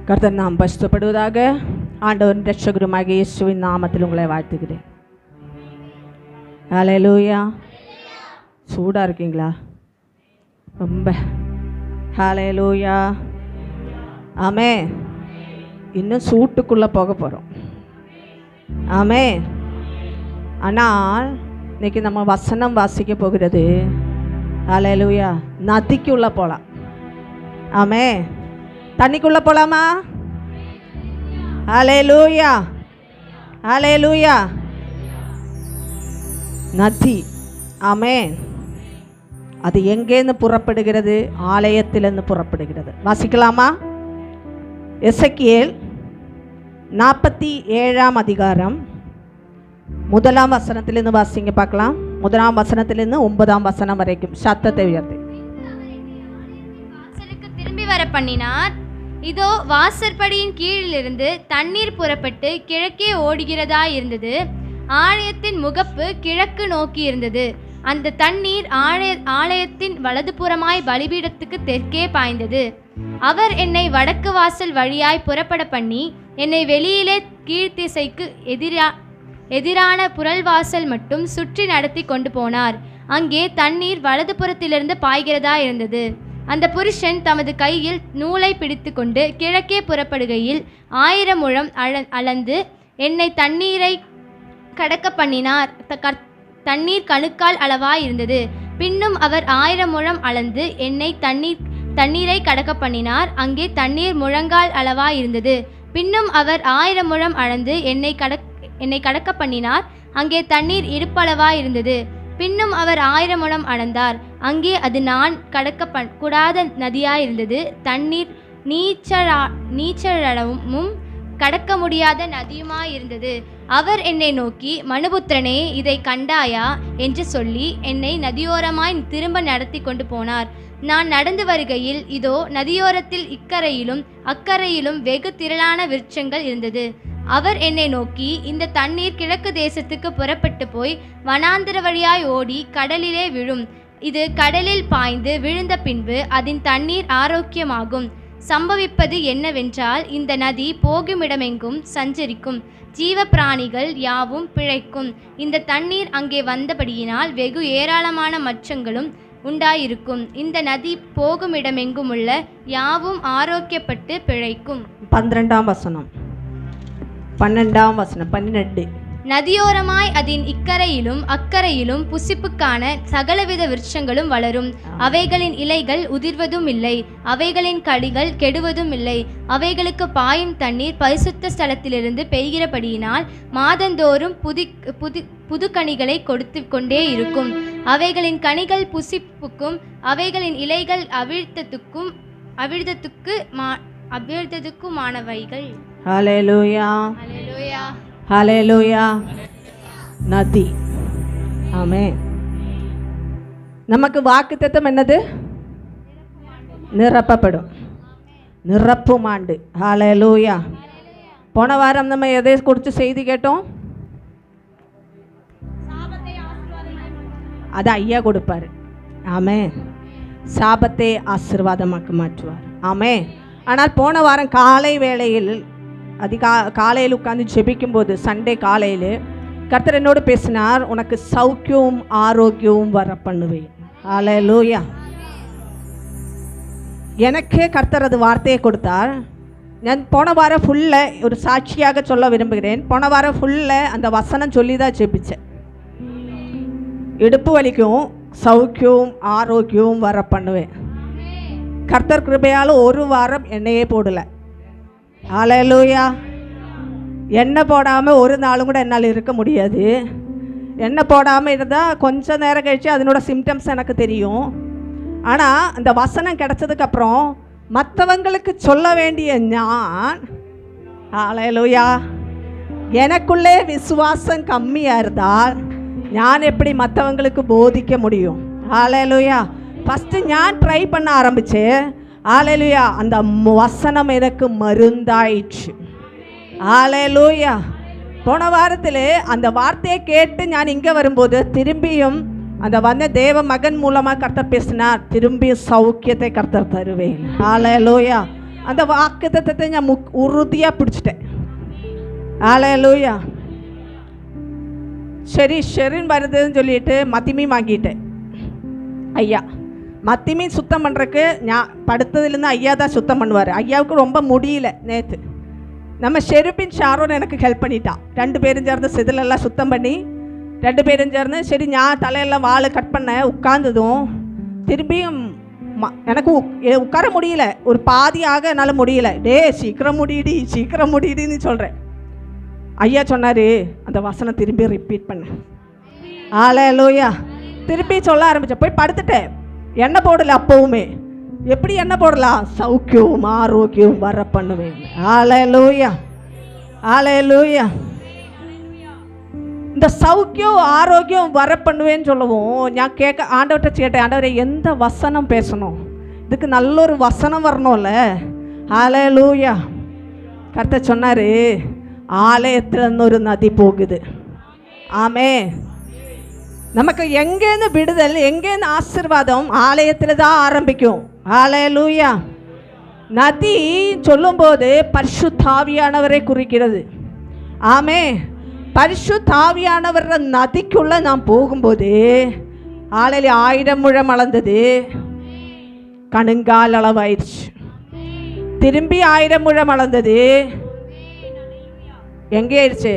கர்த்தர் நாம் பரிசுத்தப்படுவதாக. ஆண்டவரின் இரட்சகருமாக இயேசுவின் நாமத்தில் உங்களை வாழ்த்துகிறேன். ஹல்லேலூயா. சூடாக இருக்கீங்களா? ரொம்ப ஹல்லேலூயா. ஆமே. இன்னும் சூட்டுக்குள்ளே போக போகிறோம். ஆமே. ஆனால் இன்னைக்கு நம்ம வசனம் வாசிக்க போகிறது ஹல்லேலூயா, நதிக்குள்ளே போகலாம். ஆமே. தண்ணிக்குள்ளே போகலாமா? ஹல்லேலூயா, ஹல்லேலூயா. நதி. ஆமே. அது எங்கேருந்து புறப்படுகிறது? ஆலயத்திலிருந்து புறப்படுகிறது. வாசிக்கலாமா? எசேக்கியேல் 47 அதிகாரம் 1 வசனத்திலிருந்து வாசிங்க பார்க்கலாம். 1 வசனத்திலிருந்து 9 வசனம் வரைக்கும் சத்தத்தை உயர்த்தி. திரும்பி வர பண்ணினார். இதோ வாசற்படியின் கீழிலிருந்து தண்ணீர் புறப்பட்டு கிழக்கே ஓடுகிறதா இருந்தது. ஆலயத்தின் முகப்பு கிழக்கு நோக்கி இருந்தது. அந்த தண்ணீர் ஆலயத்தின் வலதுபுறமாய் பலிபீடத்துக்கு தெற்கே பாய்ந்தது. அவர் என்னை வடக்கு வாசல் வழியாய் புறப்பட பண்ணி என்னை வெளியிலே கீழ்த்திசைக்கு எதிரான புறல்வாசல் மட்டும் சுற்றி நடத்தி கொண்டு போனார். அங்கே தண்ணீர் வலதுபுறத்திலிருந்து பாய்கிறதா இருந்தது. அந்த புருஷன் தமது கையில் நூலை பிடித்து கொண்டு கிழக்கே புறப்படுகையில் 1000 முழம் அளந்து என்னை தண்ணீரை கடக்க பண்ணினார். தண்ணீர் கணுக்கால் அளவாய் இருந்தது. பின்னும் அவர் 1000 முழம் அளந்து என்னை தண்ணீரை கடக்க பண்ணினார். அங்கே தண்ணீர் முழங்கால் அளவாய் இருந்தது. பின்னும் அவர் 1000 முழம் அளந்து என்னை கடக்க பண்ணினார். அங்கே தண்ணீர் இடுப்பளவாய் இருந்தது. பின்னும் அவர் 1000 முழம் அளந்தார். அங்கே அது நான் கடக்க கூடாத நதியாயிருந்தது. தண்ணீர் நீச்சலளவும் கடக்க முடியாத நதியுமாயிருந்தது. அவர் என்னை நோக்கி, மனுபுத்திரனே, இதை கண்டாயா என்று சொல்லி என்னை நதியோரமாய் திரும்ப நடத்தி கொண்டு போனார். நான் நடந்து வருகையில் இதோ நதியோரத்தில் இக்கரையிலும் அக்கரையிலும் வெகு திரளான விருட்சங்கள் இருந்தது. அவர் என்னை நோக்கி, இந்த தண்ணீர் கிழக்கு தேசத்துக்கு புறப்பட்டு போய் வனாந்திர வழியாய் ஓடி கடலிலே விழும். இது கடலில் பாய்ந்து விழுந்த பின்பு அதன் தண்ணீர் ஆரோக்கியமாகும். சம்பவிப்பது என்னவென்றால், இந்த நதி போகுமிடமெங்கும் சஞ்சரிக்கும். ஜீவ பிராணிகள் யாவும் பிழைக்கும். இந்த தண்ணீர் அங்கே வந்தபடியினால் வெகு ஏராளமான மச்சங்களும் உண்டாயிருக்கும். இந்த நதி போகுமிடமெங்கும் உள்ள யாவும் ஆரோக்கியப்பட்டு பிழைக்கும். 12 வசனம் 12 நதியோரமாய் அதன் இக்கரையிலும் அக்கரையிலும் புசிப்புக்கான சகலவித விருட்சங்களும் வளரும். அவைகளின் இலைகள் உதிர்வதும் இல்லை, அவைகளின் கடிகள் கெடுவதும் இல்லை. அவைகளுக்கு பாயும் தண்ணீர் பரிசுத்த ஸ்தலத்திலிருந்து பெய்கிறபடியினால் மாதந்தோறும் புது கனிகளை கொடுத்து கொண்டே இருக்கும். அவைகளின் கனிகள் புசிப்புக்கும் அவைகளின் இலைகள் அபிர்தத்துக்குமானவைகள். ஹல்லேலூயா, ஹல்லேலூயா, ஹல்லேலூயா. நதி. ஆமென். நமக்கு வாக்குத்தத்தம் என்னது? நிரப்பப்படும், நிரப்பும் ஆண்டு. ஹல்லேலூயா. போன வாரம் நம்ம எதை குறித்து செய்தி கேட்டோம்? அது ஐயா கொடுப்பார். ஆமென். சாபத்தை ஆசீர்வாதமாக்க மாற்றுவார். ஆமென். ஆனால் போன வாரம் காலை வேளையில் காலையில் உட்காந்து ஜெபிக்கும்போது, சண்டே காலையில் கர்த்தர் என்னோடு பேசினார், உனக்கு சௌக்கியവും ஆரோக்கியവും வர பண்ணுவேன். ஹல்லேலூயா. எனக்கே கர்த்தர் அது வார்த்தையை கொடுத்தார். நான் போன வாரம் ஃபுல்லில் ஒரு சாட்சியாக சொல்ல விரும்புகிறேன். போன வாரம் ஃபுல்லில் அந்த வசனம் சொல்லி தான் ஜெபிச்சேன். இடுப்பு வலிக்கும் சௌக்கியവും ஆரோக்கியവും வர பண்ணுவேன். கர்த்தர் கிருபையால் ஒரு வாரம் எண்ணெயே போடலை. ஹல்லேலூயா. எண்ணெய் போடாமல் ஒரு நாளும் கூட என்னால் இருக்க முடியாது. எண்ணெய் போடாமல் இருந்தால் கொஞ்சம் நேரம் கழித்து அதனோட சிம்டம்ஸ் எனக்கு தெரியும். ஆனால் அந்த வசனம் கிடச்சதுக்கப்புறம் மற்றவங்களுக்கு சொல்ல வேண்டிய நான், ஹல்லேலூயா, எனக்குள்ளே விசுவாசம் கம்மியாக இருந்தால் நான் எப்படி மற்றவங்களுக்கு போதிக்க முடியும்? ஹல்லேலூயா. ஃபஸ்ட்டு நான் ட்ரை பண்ண ஆரம்பித்தேன். ஹல்லேலூயா. அந்த வசனம் எனக்கு மருந்தாயிடுச்சு. ஹல்லேலூயா. போன வாரத்தில் அந்த வார்த்தையை கேட்டு நான் இங்கே வரும்போது திரும்பியும் அந்த வந்த தேவ மகன் மூலமாக கர்த்தர் பேசினார், திரும்பி சௌக்கியத்தை கர்த்தர் தருவேன். ஹல்லேலூயா. அந்த வாக்குத்தத்தத்தை ഞാൻ உறுதியாக பிடிச்சிட்டேன். ஹல்லேலூயா. சரி ஷெரின் வருதுன்னு சொல்லிட்டு மத்தி மீன் வாங்கிட்டேன். ஐயா மத்தி மீன் சுத்தம் பண்ணுறக்கு நான் படுத்ததுலேருந்து ஐயா தான் சுத்தம் பண்ணுவார். ஐயாவுக்கு ரொம்ப முடியல நேற்று. நம்ம ஷெருப்பின் ஷாரோன் எனக்கு ஹெல்ப் பண்ணிட்டான். 2 பேரும் சேர்ந்து செதிலெல்லாம் சுத்தம் பண்ணி 2 பேரும் சேர்ந்து சரி நான் தலையெல்லாம் வாழை கட் பண்ண உட்கார்ந்ததும் திரும்பியும் எனக்கு உட்கார முடியல. ஒரு பாதியாக என்னால் முடியல. சீக்கிரம் முடியுடின்னு சொல்கிறேன். ஐயா சொன்னார் அந்த வசனம் திரும்பி ரிப்பீட் பண்ண. ஹல்லேலூயா. திருப்பி சொல்ல ஆரம்பித்தேன். போய் படுத்துட்டேன். எண்ணெய் போடலை. அப்போவுமே எப்படி எண்ணெய் போடலாம்? சௌக்கியம் ஆரோக்கியம் வர பண்ணுவேன். ஹல்லேலூயா. ஹல்லேலூயா. இந்த சௌக்கியம் ஆரோக்கியம் வர பண்ணுவேன்னு சொல்லவும் நான் ஆண்டவர்கிட்ட கேட்டேன், ஆண்டவரே எந்த வசனம் பேசணும்? இதுக்கு நல்ல ஒரு வசனம் வரணும்ல. ஹல்லேலூயா. கர்த்தர் சொன்னார், ஆலயத்திலிருந்து ஒரு நதி போகுது. ஆமே. நமக்கு எங்கேருந்து விடுதல், எங்கேருந்து ஆசீர்வாதம்? ஆலயத்தில் தான் ஆரம்பிக்கும். ஹல்லேலூயா. நதி சொல்லும்போது பரிசுத்த ஆவியானவரை குறிக்கிறது. ஆமே. பரிசுத்த ஆவியானவர் நதிக்குள்ளே நான் போகும்போது ஆலையில் 1000 முழம் அளந்தது, கணுங்கால் அளவாயிடுச்சு. திரும்பி 1000 முழம் அளந்தது, எங்கே ஆயிடுச்சு?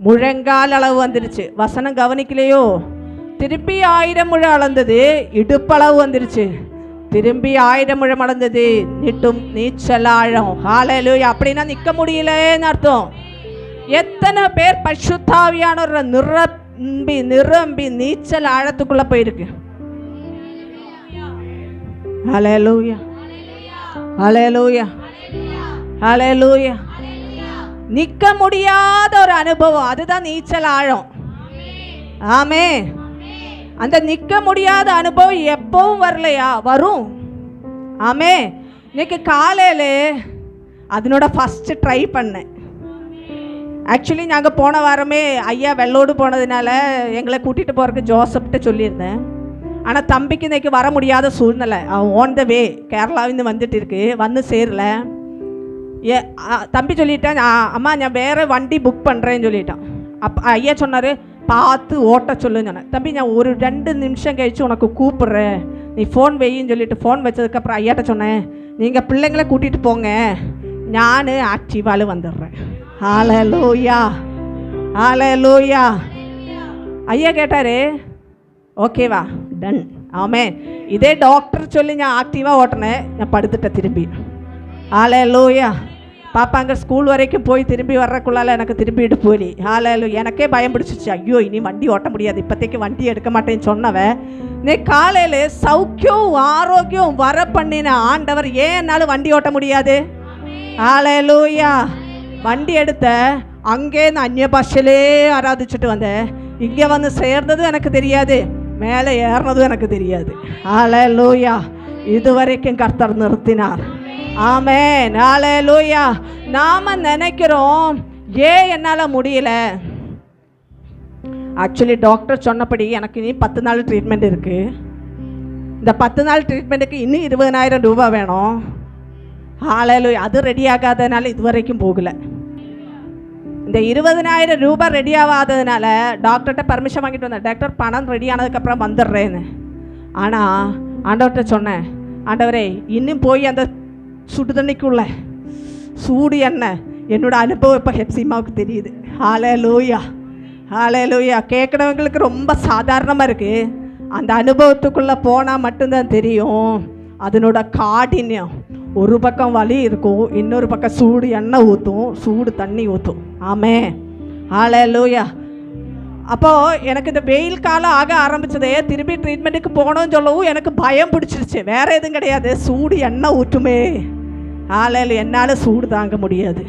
முழங்கால் அளவு வந்துடுச்சு. வசனம் கவனிக்கலையோ? திருப்பி 1000 முழம் அளந்தது, இடுப்பளவு வந்துடுச்சு. திரும்பி 1000 முழம் அளந்தது, நீச்சல் ஆழம். ஹல்லேலூயா. அப்படின்னா நிற்க முடியலன்னு அர்த்தம். எத்தனை பேர் பரிசுத்த ஆவியானவரை நிரம்பி நீச்சல் ஆழத்துக்குள்ள போயிருக்கு? ஹல்லேலூயா. ஹல்லேலூயா. ஹல்லேலூயா. நிற்க முடியாத ஒரு அனுபவம், அதுதான் நீச்சல் ஆழம். ஆமே. அந்த நிற்க முடியாத அனுபவம் எப்பவும் வரலையா? வரும். ஆமே. இன்னைக்கு காலையில் அதனோட ஃபஸ்ட்டு ட்ரை பண்ணேன். ஆக்சுவலி நாங்கள் போன வாரமே ஐயா வெள்ளோடு போனதுனால எங்களை கூட்டிகிட்டு போகிறதுக்கு ஜோசப்கிட்ட சொல்லியிருந்தேன். ஆனால் தம்பிக்கு இன்றைக்கி வர முடியாத சூழ்நிலை. அவன் ஓன் த வே கேரளாவிலேருந்து வந்துட்டு இருக்கு, வந்து சேரலை. தம்பி சொல்லிட்டான், அம்மா நான் வேறு வண்டி புக் பண்ணுறேன்னு சொல்லிட்டான். ஐயா சொன்னார், பார்த்து ஓட்ட சொல்லுன்னு சொன்னேன். தம்பி நான் ஒரு 2 நிமிஷம் கழித்து உனக்கு கூப்பிட்றேன், நீ ஃபோன் வையின்னு சொல்லிட்டு ஃபோன் வச்சதுக்கப்புறம் ஐயாட்ட சொன்னேன், நீங்கள் பிள்ளைங்களை கூட்டிகிட்டு போங்க, நான் ஆக்டிவாவில் வந்துடுறேன். ஹல்லேலூயா. ஹல்லேலூயா. ஐயா கேட்டார், ஓகேவா? டன். ஆமே. இதே டாக்டர் சொல்லி நான் ஆக்டிவாக ஓட்டினேன், நான் படுத்துட்டேன் திரும்பி. ஹல்லேலூயா. பாப்பாங்க ஸ்கூல் வரைக்கும் போய் திரும்பி வர்றக்குள்ளால எனக்கு திரும்பிட்டு போய் ஹல்லேலூயா. எனக்கே பயம் பிடிச்சிச்சு. ஐயோ இனி வண்டி ஓட்ட முடியாது, இப்போதைக்கு வண்டி எடுக்க மாட்டேன்னு சொன்னவன் நீ காலையில் சௌக்கியம் ஆரோக்கியம் வர பண்ணின ஆண்டவர் ஏன் என்னால் வண்டி ஓட்ட முடியாது? ஹல்லேலூயா. வண்டி எடுத்த அங்கே நான் அந்நிய பாஷையிலே ஆராதிச்சுட்டு வந்தேன். இங்கே வந்து சேர்ந்ததும் எனக்கு தெரியாது, மேலே ஏறினதும் எனக்கு தெரியாது. ஹல்லேலூயா. இதுவரைக்கும் கர்த்தர் நிறுத்தினார். ஆமென். ஹல்லேலூயா. நாம நினைக்கிறோம் ஏன் என்னால் முடியல. ஆக்சுவலி டாக்டர் சொன்னபடி எனக்கு இனி 10 நாள் ட்ரீட்மெண்ட் இருக்குது. இந்த 10 நாள் ட்ரீட்மெண்ட்டுக்கு இன்னும் 20,000 ரூபாய் வேணும். ஹல்லேலூயா. அது ரெடி ஆகாதனால இதுவரைக்கும் போகலை. இந்த 20,000 ரூபாய் ரெடி ஆகாததுனால டாக்டர்கிட்ட பர்மிஷன் வாங்கிட்டு வந்தேன். டாக்டர் பணம் ரெடி ஆனதுக்கப்புறம் வந்துடுறேன்னு. ஆனால் ஆண்டவர்கிட்ட சொன்னேன், ஆண்டவரே இன்னும் போய் அந்த சுடு தண்ணிக்குள்ள சூடு எண்ணெய் என்னோட அனுபவம் இப்போ ஹெப்சிமாவுக்கு தெரியுது. ஹல்லேலூயா. ஹல்லேலூயா. கேட்குறவங்களுக்கு ரொம்ப சாதாரணமாக இருக்குது. அந்த அனுபவத்துக்குள்ளே போனால் மட்டும்தான் தெரியும் அதனோட காഠின்யம். ஒரு பக்கம் வலி இருக்கும், இன்னொரு பக்கம் சூடு எண்ணெய் ஊற்றும், சூடு தண்ணி ஊற்றும். ஆமே. ஹல்லேலூயா. அப்போது எனக்கு இந்த வெயில் காலம் ஆக ஆரம்பித்ததே திரும்பி ட்ரீட்மெண்ட்டுக்கு போகணும்னு சொல்லவும் எனக்கு பயம் பிடிச்சிருச்சு. வேறு எதுவும் கிடையாது, சூடு எண்ணெய் ஊற்றுமே. ஹல்லேலூயா. என்னால் சூடு தாங்க முடியாது.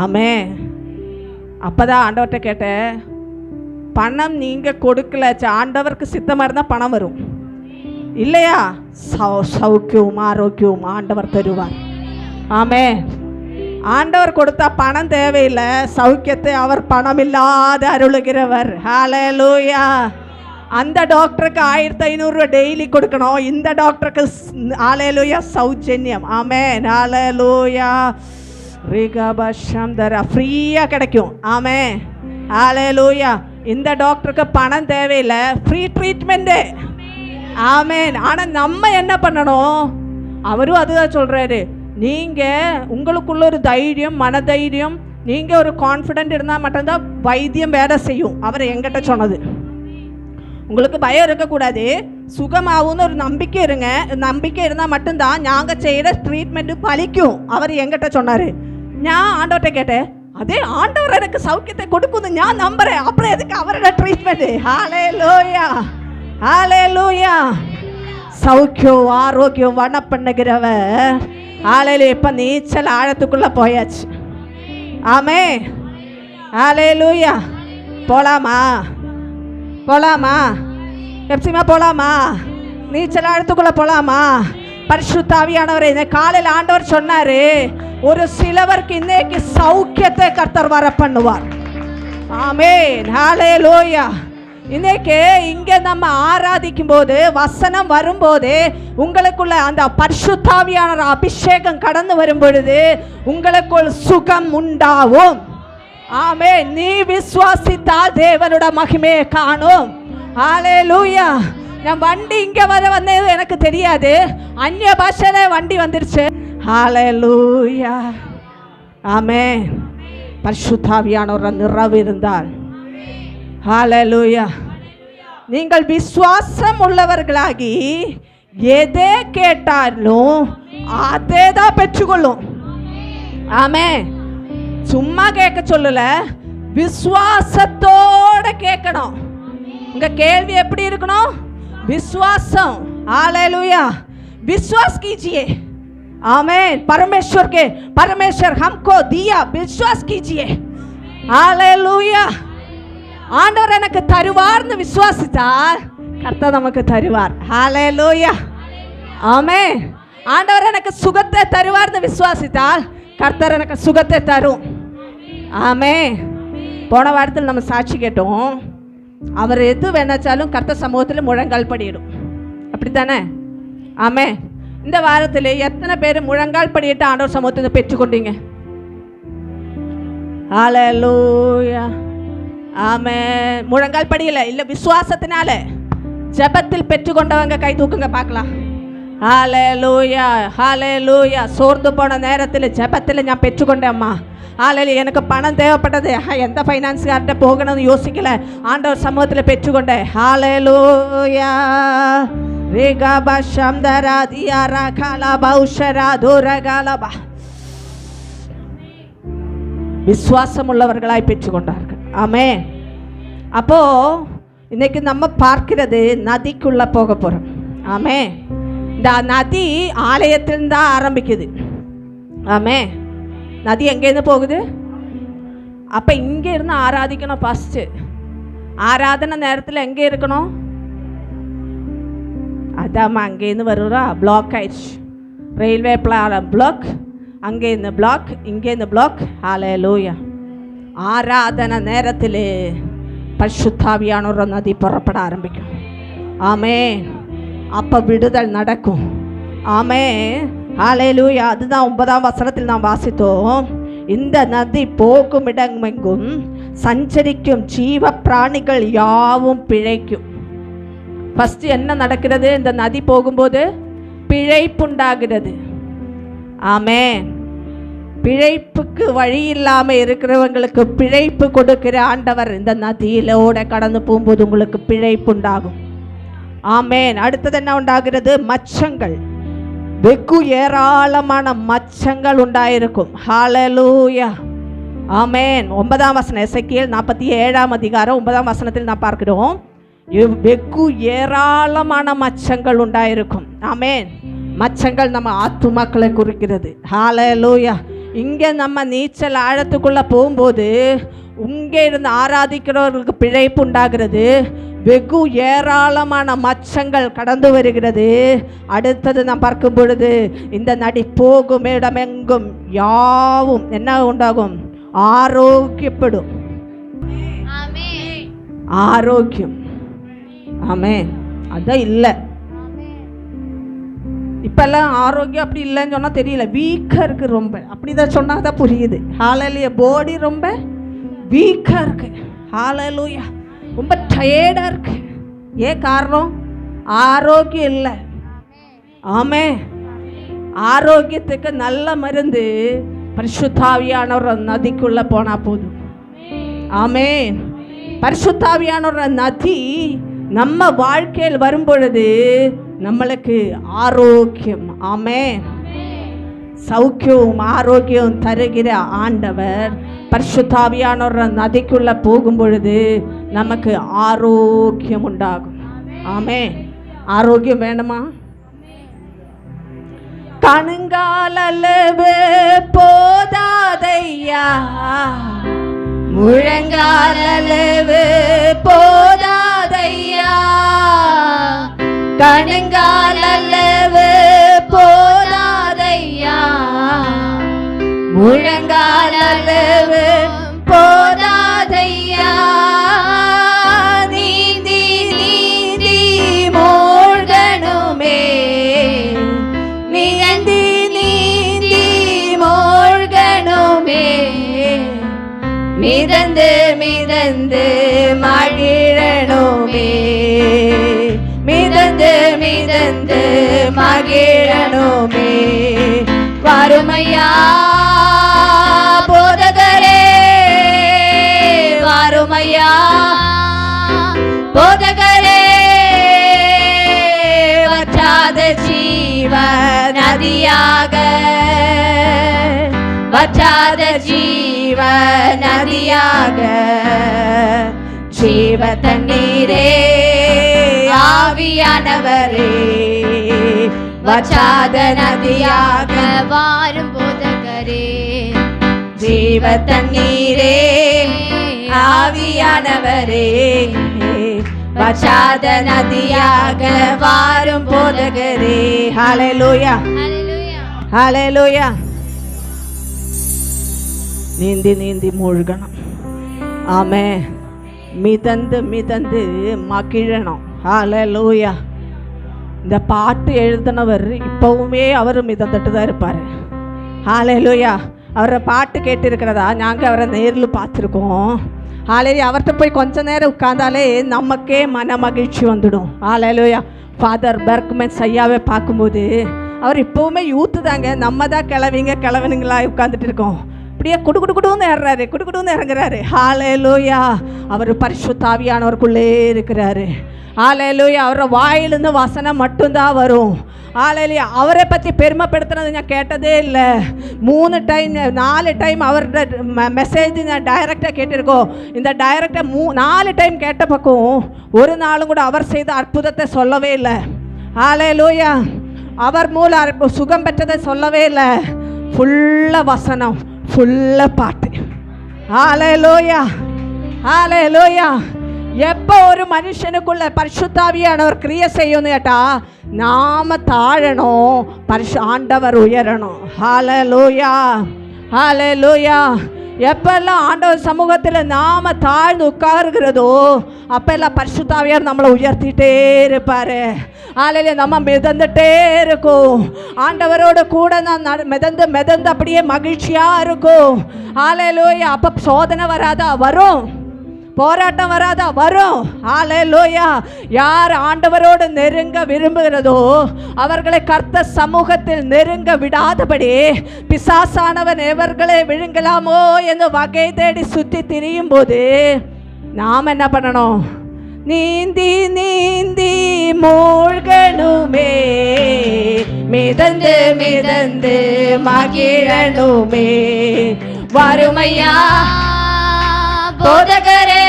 ஆமே. அப்போ தான் ஆண்டவர்கிட்ட கேட்டேன், பணம் நீங்கள் கொடுக்கல, ஆண்டவருக்கு சித்தமாக இருந்தால் பணம் வரும் இல்லையா? சௌக்கியம் ஆரோக்கியம் ஆண்டவர் தருவார். ஆமே. ஆண்டவர் கொடுத்தா பணம் தேவையில்லை, சௌக்கியத்தை அவர் பணம் இல்லாத அருளுகிறவர். ஹல்லேலூயா. அந்த டாக்டருக்கு 1500 டெய்லி கொடுக்கணும், இந்த டாக்டருக்கு ஹல்லேலூயா சௌஜன்யம். ஆமென். ஹல்லேலூயா. ரிகபஷம்தரா ஃப்ரீயாக கிடைக்கும். ஆமென். ஹல்லேலூயா. இந்த டாக்டருக்கு பணம் தேவையில்லை, ஃப்ரீ ட்ரீட்மெண்ட்டு. ஆமென். ஆனால் நம்ம என்ன பண்ணணும்? அவரும் அதுதான் சொல்கிறாரு, நீங்கள் உங்களுக்குள்ள ஒரு தைரியம், மனதைரியம், நீங்கள் ஒரு கான்ஃபிடென்ட் இருந்தால் மட்டும்தான் வைத்தியம் வேலை செய்யும். அவர் எங்கிட்ட சொன்னது, உங்களுக்கு பயம் இருக்கக்கூடாது, சுகமாகும்னு ஒரு நம்பிக்கை இருங்க. நம்பிக்கை இருந்தால் மட்டும்தான் நாங்கள் செய்கிற ட்ரீட்மெண்ட்டு பலிக்கும். அவர் எங்கிட்ட சொன்னார். நான் ஆண்டவர்கிட்ட கேட்டேன், அதே ஆண்டவர் எனக்கு சௌக்கியத்தை கொடுக்குது நான் நம்புகிறேன், அப்புறம் எதுக்கு அவரோட ட்ரீட்மெண்ட்டு? ஹல்லேலூயா. ஹல்லேலூயா. சௌக்கியம் ஆரோக்கியம் வன பண்ணுகிறவர். ஹல்லேலூயா. இப்போ நீச்சல் ஆழத்துக்குள்ளே போயாச்சு. ஆமென். ஹல்லேலூயா. போகலாமா? போகலாமா? எப்சிமா போகலாமா? நீச்சல் ஆழத்துக்குள்ளே போகலாமா? பரிசுத்த ஆவியானவரே, இந்த காலையில் ஆண்டவர் சொன்னார், ஒரு சிலவருக்கு இன்னைக்கு சௌக்கியத்தை கர்த்தர் வர பண்ணுவார். ஆமென். ஹல்லேலூயா. இன்னைக்கு இங்கே நம்ம ஆராதிக்கும் போது, வசனம் வரும்போது, உங்களுக்குள்ள அந்த பரிசுத்த ஆவியானவர் அபிஷேகம் கடந்து வரும் பொழுது உங்களுக்குள் சுகம் உண்டாகும். ஆமென். நீ விசுவாசித்தால் தேவனோட மகிமையை காணும். ஹல்லேலூயா. நான் வண்டி இங்கே வந்தது எனக்கு தெரியாது, அந்நிய பாஷையில வண்டி வந்துருச்சு. ஹல்லேலூயா. ஆமென். பரிசுத்த ஆவியானவர் நிறைவு இருந்தால். ஹல்லேலூயா. நீங்கள் விசுவாசம் உள்ளவர்களாகி எதை கேட்டாலும் அதே தான் பெற்றுக்கொள்ளும். ஆமென். சும்மா கேட்க சொல்லல, விசுவாசத்தோட கேட்கணும். உங்க கேள்வி எப்படி இருக்கணும்? विश्वासम हालेलुया विश्वास कीजिए आमीन परमेश्वर के परमेश्वर हमको दिया विश्वास कीजिए हालेलुया ஆண்டவர் எனக்கு தருவார்னு விசுவாசித்தால் கர்த்தர் நமக்கு தருவார் ஹalleluya ஆமென் ஆண்டவர் எனக்கு சுகத்தை தருவார்னு விசுவாசித்தால் கர்த்தர் எனக்கு சுகத்தை தரும் ஆமென் போன வாரத்தில் நம்ம சாட்சி கேட்டோம் அவர் எது வேணாச்சாலும் கர்த்தர் சமூகத்தில் முழங்கால் படியிடும் அப்படித்தானே ஆமென் இந்த வாரத்தில் எத்தனை பேர் முழங்கால் படியிட்டு ஆண்டவர் சமூகத்தை பெற்றுக்கொண்டீங்க ஹalleluya ஆமென் முழங்கால் படியல இல்ல விசுவாசத்தினால ஜெபத்தில் பெற்றுக்கொண்டவங்க கை தூக்குங்க பார்க்கலாம் ஹalleluya ஹalleluya சோர்ந்து போன நேரத்தில் ஜெபத்தில் நான் பெற்றுக்கொண்டேன் அம்மா ஹalleluya எனக்கு பணம் தேவைப்பட்டது எந்த ஃபைனான்ஸ் கார்ட்ட போகணும்னு யோசிக்கல ஆண்டவர் சமூகத்தில் பெற்றுக்கொண்டேன் ஹalleluya ரேகாபா ஷம்தரா தியாரா காலா பௌஷரா துரகாலபா விசுவாசம் உள்ளவர்களாய் பெற்றுக்கொண்டார்கள் ஆமென் அப்போ இன்னைக்கு நம்ம பார்க்கிறது நதிக்குள்ள போக போறோம் ஆமென் இந்த நதி ஆலயத்தில் தான் ஆரம்பிக்குது ஆமென் நதி எங்கேருந்து போகுது அப்போ இங்கே இருந்து ஆராதிக்கணும் ஃபஸ்ட்டு ஆராதனை நேரத்தில் எங்கே இருக்கணும் அதாம்மா அங்கேருந்து வருவா பிளாக் ஆயிடுச்சு ரயில்வே பிளாக் அங்கேருந்து பிளாக் இங்கேருந்து பிளாக் ஹalleluya ஆராதனை நேரத்தில் பரிசுத்த ஆவியானவர் நதி புறப்பட ஆரம்பிக்கும் ஆமென் அப்போ விடுதல் நடக்கும் ஆமென் ஹalleluya அதுதான் 9ஆம் வசனத்தில் நாம் வாசித்தோம் இந்த நதி போகும் இடமெங்கும் சஞ்சரிக்கும் ஜீவ பிராணிகள் யாவும் பிழைக்கும் ஃபர்ஸ்ட் என்ன நடக்கிறது இந்த நதி போகும்போது பிழைப்புண்டாகிறது ஆமென் பிழைப்புக்கு வழி இல்லாமல் இருக்கிறவங்களுக்கு பிழைப்பு கொடுக்கிற ஆண்டவர் இந்த நதியிலோட கடந்து போகும்போது உங்களுக்கு பிழைப்பு உண்டாகும் ஆமென் அடுத்தது என்ன உண்டாகிறது மச்சங்கள் வெகு ஏராளமான மச்சங்கள் உண்டாயிருக்கும் ஹalleluya ஆமென் 9ஆம் வசனம் எசேக்கியேல் 47ஆம் அதிகாரம் 9ஆம் வசனத்தில் நான் பார்க்கிறோம் வெகு ஏராளமான மச்சங்கள் உண்டாயிருக்கும் ஆமென் மச்சங்கள் நம்ம ஆத்துமாக்களை குறிக்கிறது ஹalleluya இங்கே நம்ம நீச்சல் ஆழத்துக்குள்ளே போகும்போது இங்கே இருந்து ஆராதிக்கிறவர்களுக்கு பிழைப்பு உண்டாகிறது வெகு ஏராளமான மச்சங்கள் கடந்து வருகிறது அடுத்தது நான் பார்க்கும் பொழுது இந்த நதி போகும் இடமெங்கும் யாவும் என்ன உண்டாகும் ஆரோக்கியப்படும் ஆரோக்கியம் ஆமென். அதான் இல்லை. இப்பெல்லாம் ஆரோக்கியம் அப்படி இல்லைன்னு சொன்னால் தெரியல, வீக்காக இருக்குது ரொம்ப. அப்படி தான் சொன்னால் தான் புரியுது. ஹalleluya. பாடி ரொம்ப வீக்காக இருக்கு. ஹalleluya. ரொம்ப டயர்டாக இருக்கு. ஏன் காரணம்? ஆரோக்கியம் இல்லை. ஆமென். ஆரோக்கியத்துக்கு நல்ல மருந்து பரிசுத்த ஆவியானவர் நதிக்குள்ளே போனால் போதும். ஆமென். பரிசுத்த ஆவியானவர் நதி நம்ம வாழ்க்கையில் வரும் பொழுது நம்மளுக்கு ஆரோக்கியம், ஆமென், சௌக்கியம் ஆரோக்கியம் தருகிற ஆண்டவர் பரிசுத்த ஆவியானவர் நதிக்குள்ள போகும் பொழுது நமக்கு ஆரோக்கியம் உண்டாகும். ஆமென். ஆரோக்கியம் வேணுமா? கணுங்காலளவு போதாதையா, முழங்காலளவு போதாதையா, கணுங்காலளவு போதாதையா, முழங்காலளவு போதாதையா, நீந்தி நீந்தி மூழ்கணுமே, நீந்தி நீந்தி மூழ்கணுமே, மிதந்து மிதந்து மகிழணுமே, மிதந்து மிதந்து மகிழணுமே. வருமையா போதகரே, வருமையா போதகரே, வற்றாத ஜீவ நதியாக, வற்றாத ஜீவ நதியாக, ஜீவ தண்ணீரே ஆவியானவரே, வற்றாத நதியாக வாரும் போதகரே, ஜீவ தண்ணீரே ஆவியானவரே, வற்றாத நதியாக வாரும் போதகரே. ஹalleluya. ஹalleluya. ஹalleluya. நீந்தி நீந்தி மூழ்கணும். ஆமென். மிதந்து மிதந்து மகிழணும். ஹalleluya. இந்த பாட்டு எழுதினவர் இப்பவுமே அவர் மிதந்துட்டு தான் இருப்பார். ஹalleluya. அவரை பாட்டு கேட்டு இருக்கிறதா? நாங்கள் அவரை நேரில் பார்த்துருக்கோம். ஹalleluya. அவர்கிட்ட போய் கொஞ்ச நேரம் உட்கார்ந்தாலே நமக்கே மன மகிழ்ச்சி வந்துடும். ஹalleluya. ஃபாதர் பெர்க்மேன் ஐயாவை பார்க்கும்போது அவர் இப்போவுமே யூத்து தாங்க, நம்ம தான் கிளவிங்களா உட்காந்துட்டு இருக்கோம். அப்படியே குடுகுடுன்னு ஏறுறாரு, குடுகுடுன்னு இறங்குறாரு. ஹalleluya. அவர் பரிசுத்த ஆவியானவருக்குள்ளே இருக்கிறாரு. ஹalleluya. அவரோட வாயிலிருந்து வசனம் மட்டும்தான் வரும். ஹalleluya. அவரை பற்றி பெருமைப்படுத்துறது நான் கேட்டதே இல்லை. 3 டைம் 4 டைம் அவரோட மெசேஜ் நான் டைரக்டாக கேட்டிருக்கோம். இந்த டைரக்டாக 4 டைம் கேட்ட பக்கம் ஒரு நாளும் கூட அவர் செய்த அற்புதத்தை சொல்லவே இல்லை. ஹalleluya. அவர் மூலம் சுகம் பெற்றதை சொல்லவே இல்லை. ஃபுல்லாக வசனம், ஃபுல்லாக பாட்டு. ஹalleluya. ஹalleluya. எப்போ ஒரு மனுஷனுக்குள்ள பரிசுத்த ஆவியானவர் கிரியை செய்யணும்னு கேட்டா நாம தாழணும், ஆண்டவர் உயரணும். ஹalleluya. ஹalleluya. எப்பெல்லாம் ஆண்டவர் சமூகத்தில் நாம தாழ்ந்து உட்காருகிறதோ அப்பெல்லாம் பரிசுத்த ஆவியார் நம்மளை உயர்த்திட்டே இருப்பாரு. ஹalleluya. நம்ம மிதந்துட்டே இருக்கும். ஆண்டவரோட கூட நான் மிதந்து மிதந்து அப்படியே மகிழ்ச்சியா இருக்கும். ஹalleluya. அப்ப சோதனை வராதா? வரும். போராட்டம் வராதா? வரும். ஹalleluya. யார் ஆண்டவரோடு நெருங்க விரும்புகிறதோ அவர்களை கர்த்தர் சமூகத்தில் நெருங்க விடாதபடி பிசாசானவன் எவர்களை விழுங்கலாமோ என்று வகை தேடி சுற்றி திரியும் போது நாம் என்ன பண்ணணும்? நீந்தி நீந்தி மூழ்கணுமே, மிதந்து மிதந்து மகிழணுமே. வறுமையா போதகரே,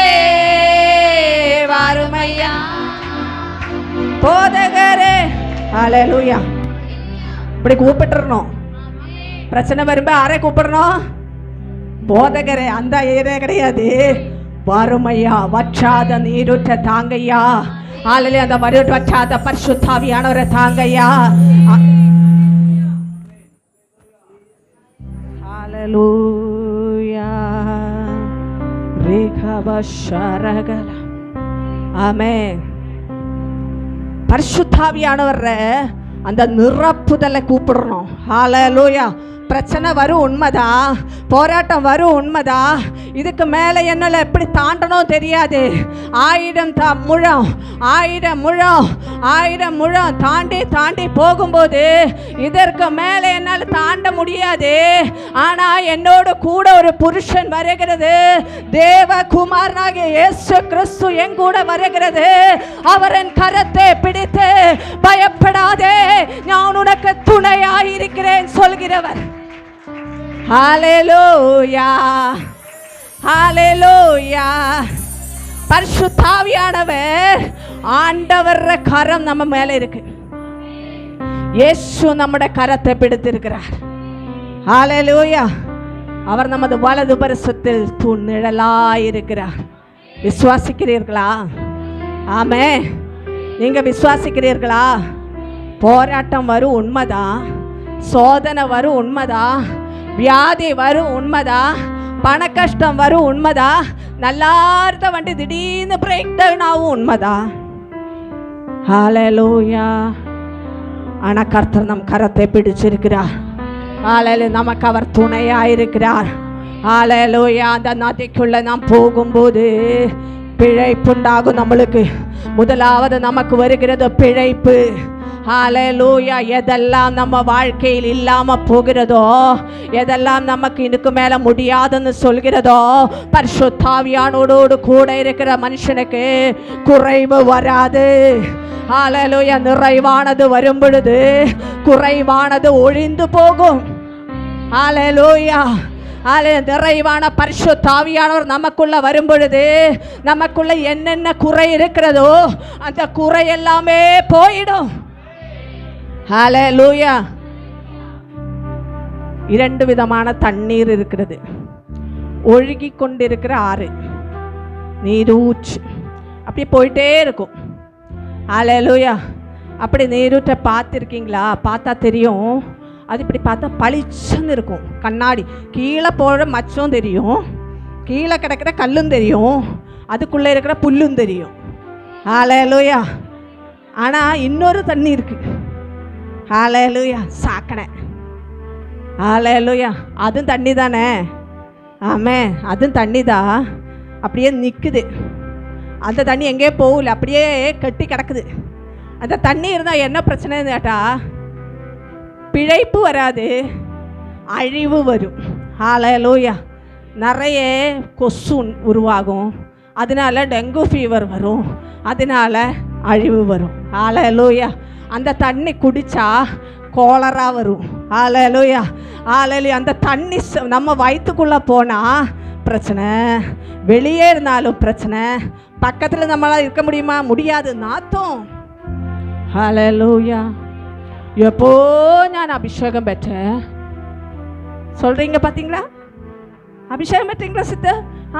வாருமையா போதகரே. ஹalleluya. இப்படி கூப்பிட்டுறணும். பிரச்சனை வரும்போது யாரை கூப்பிடணும்? போதகரே. அந்த ஏரே கிடையாது. வாருமையா, வற்றாத நீருற்ற தாங்கையா. ஹalleluya. அந்த வற்றாத பரிசுத்த ஆவியானவரை தாங்கையா. ஹalleluya. ஆமென். பரிசுத்தாவியானவரை அந்த நிரப்புதலை கூப்பிடணும். ஹல்லேலூயா. பிரச்சனை வரும் உண்மைதான், போராட்டம் வரும் உண்மைதான். இதுக்கு மேலே என்னால் எப்படி தாண்டணும் தெரியாது. 1000 முழம் 1000 முழம் தாண்டி போகும்போது இதற்கு மேலே என்னால் தாண்ட முடியாது. ஆனால் என்னோடு கூட ஒரு புருஷன் வருகிறது, தேவகுமாரனாகிய இயேசு கிறிஸ்து என் கூட வருகிறது. அவரின் கரத்தை பிடித்து பயப்படாதே, நான் உனக்கு துணையாயிருக்கிறேன் சொல்கிறவர். ஹல்லேலூயா, ஹல்லேலூயா. பரிசுத்தாவியானவர் ஆண்டவர் கரம் நம்ம மேல இருக்கு. இயேசு நம்முடைய கரத்தை பிடித்திருக்கிறார். ஹல்லேலூயா. அவர் நமது வலது பரிசத்தில் துணிழலாயிருக்கிறார். விசுவாசிக்கிறீர்களா? ஆமென். நீங்க விசுவாசிக்கிறீர்களா? போராட்டம் வரும் உண்மைதான், சோதனை வரும் உண்மைதான், வியாதி வரும் உண்மைதான், பண கஷ்டம் வரும் உண்மைதான், நல்லா இருந்த வண்டி திடீர்னு பிரேக் டவுன் ஆகும் உண்மைதான். ஹல்லேலூயா. ஆனா கர்த்தர் நம் கரத்தை பிடிச்சிருக்கிறார். ஹல்லேலூயா. நமக்கு அவர் துணையாயிருக்கிறார். ஹல்லேலூயா. அந்த நதிக்குள்ள நாம் போகும்போது பிழைப்புண்டாகும். நம்மளுக்கு முதலாவது நமக்கு வருகிறது பிழைப்பு. ஹல்லேலூயா. எதெல்லாம் நம்ம வாழ்க்கையில் இல்லாம போகிறதோ, எதெல்லாம் நமக்கு இதுக்கு மேல முடியாதுன்னு சொல்கிறதோ, பரிசுத்தாவியானோடு கூட இருக்கிற மனுஷனுக்கு குறைவு வராது. ஹல்லேலூயா. நிறைவானது வரும் பொழுது குறைவானது ஒழிந்து போகும். ஹல்லேலூயா. நிறைவான பரிசுத்தாவியானவர் நமக்குள்ள வரும் பொழுது நமக்குள்ள என்னென்ன குறை இருக்கிறதோ அந்த குறை எல்லாமே போயிடும். ஹல்லேலூயா. 2 விதமான தண்ணீர் இருக்கிறது. ஒழுகி கொண்டிருக்கிற ஆறு, நீரூற்று, அப்படி போயிட்டே இருக்கும். ஹல்லேலூயா. அப்படி நீரூற்றை பார்த்துருக்கீங்களா? பார்த்தா தெரியும். அது இப்படி பார்த்தா பளிச்சுன்னு இருக்கும். கண்ணாடி கீழே போகிற மச்சம் தெரியும், கீழே கிடக்கிற கல்லும் தெரியும், அதுக்குள்ளே இருக்கிற புல்லும் தெரியும். ஹல்லேலூயா. ஆனால் இன்னொரு தண்ணி இருக்குது. ஹல்லேலூயா. சாக்கடை. ஹல்லேலூயா. அதுவும் தண்ணி தானே? ஆமாம், அதுவும் தண்ணி தான். அப்படியே நிற்குது. அந்த தண்ணி எங்கேயே போகல, அப்படியே கட்டி கிடக்குது. அந்த தண்ணி இருந்தால் என்ன பிரச்சனைன்னு கேட்டால் பிழைப்பு வராது, அழிவு வரும். ஹல்லேலூயா. நிறைய கொசு உருவாகும், அதனால டெங்கு ஃபீவர் வரும், அதனால அழிவு வரும். ஹல்லேலூயா. அந்த தண்ணி குடித்தா கோலரா வரும். ஹல்லேலூயா. ஹல்லேலூயா. அந்த தண்ணி நம்ம வயிற்றுக்குள்ளே போனால் பிரச்சனை, வெளியே இருந்தாலும் பிரச்சனை. பக்கத்தில் நம்மளால் இருக்க முடியுமா? முடியாது, நாத்தம். ஹல்லேலூயா. எப்போ நான் அபிஷேகம் பெற்றேன் சொல்கிறீங்க பார்த்தீங்களா? அபிஷேகம் பெற்றீங்களா சித்த?